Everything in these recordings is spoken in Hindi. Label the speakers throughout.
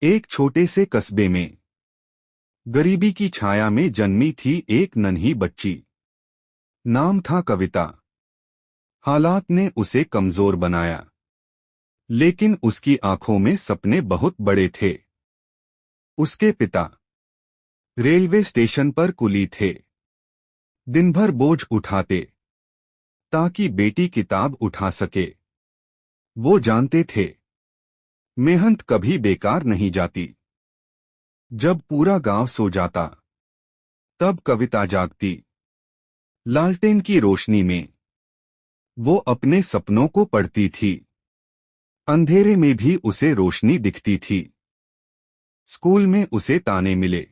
Speaker 1: एक छोटे से कस्बे में गरीबी की छाया में जन्मी थी एक नन्ही बच्ची। नाम था कविता। हालात ने उसे कमजोर बनाया, लेकिन उसकी आंखों में सपने बहुत बड़े थे। उसके पिता रेलवे स्टेशन पर कुली थे। दिन भर बोझ उठाते ताकि बेटी किताब उठा सके। वो जानते थे मेहनत कभी बेकार नहीं जाती। जब पूरा गांव सो जाता तब कविता जागती। लालटेन की रोशनी में वो अपने सपनों को पढ़ती थी। अंधेरे में भी उसे रोशनी दिखती थी। स्कूल में उसे ताने मिले,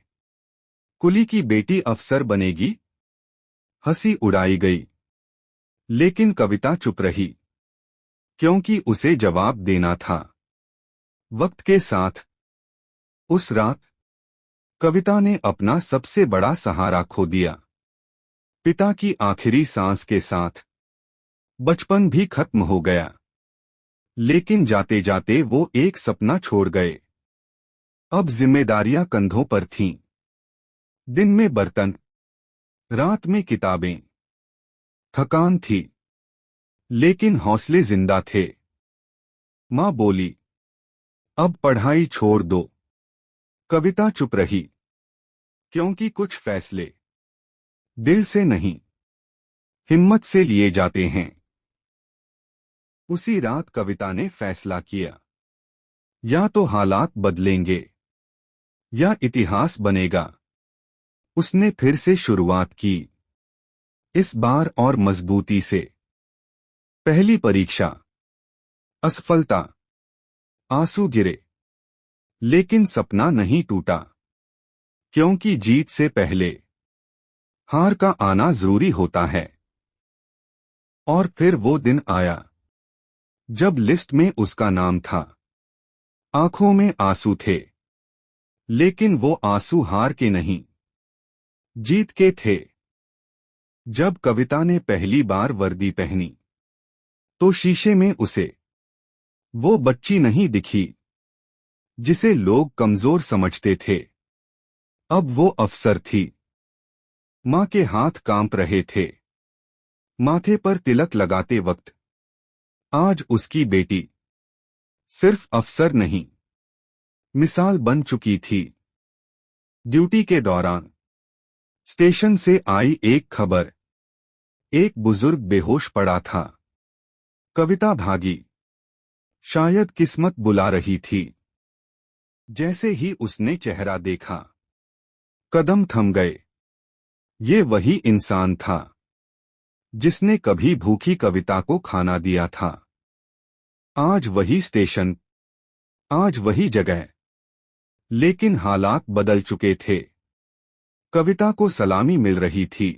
Speaker 1: कुली की बेटी अफसर बनेगी। हंसी उड़ाई गई, लेकिन कविता चुप रही, क्योंकि उसे जवाब देना था। वक्त के साथ उस रात कविता ने अपना सबसे बड़ा सहारा खो दिया। पिता की आखिरी सांस के साथ बचपन भी खत्म हो गया। लेकिन जाते जाते वो एक सपना छोड़ गए। अब जिम्मेदारियां कंधों पर थीं। दिन में बर्तन, रात में किताबें। थकान थी, लेकिन हौसले जिंदा थे। माँ बोली, अब पढ़ाई छोड़ दो। कविता चुप रही, क्योंकि कुछ फैसले दिल से नहीं, हिम्मत से लिए जाते हैं। उसी रात कविता ने फैसला किया, या तो हालात बदलेंगे या इतिहास बनेगा। उसने फिर से शुरुआत की, इस बार और मजबूती से। पहली परीक्षा, असफलता, आंसू गिरे, लेकिन सपना नहीं टूटा, क्योंकि जीत से पहले हार का आना जरूरी होता है। और फिर वो दिन आया जब लिस्ट में उसका नाम था। आंखों में आंसू थे, लेकिन वो आंसू हार के नहीं, जीत के थे। जब कविता ने पहली बार वर्दी पहनी तो शीशे में उसे वो बच्ची नहीं दिखी जिसे लोग कमजोर समझते थे। अब वो अफसर थी। माँ के हाथ कांप रहे थे। माथे पर तिलक लगाते वक्त आज उसकी बेटी सिर्फ अफसर नहीं, मिसाल बन चुकी थी। ड्यूटी के दौरान स्टेशन से आई एक खबर, एक बुजुर्ग बेहोश पड़ा था। कविता भागी, शायद किस्मत बुला रही थी। जैसे ही उसने चेहरा देखा, कदम थम गए। ये वही इंसान था जिसने कभी भूखी कविता को खाना दिया था। आज वही स्टेशन, आज वही जगह, लेकिन हालात बदल चुके थे। कविता को सलामी मिल रही थी,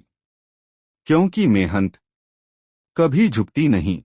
Speaker 1: क्योंकि मेहनत कभी झुकती नहीं।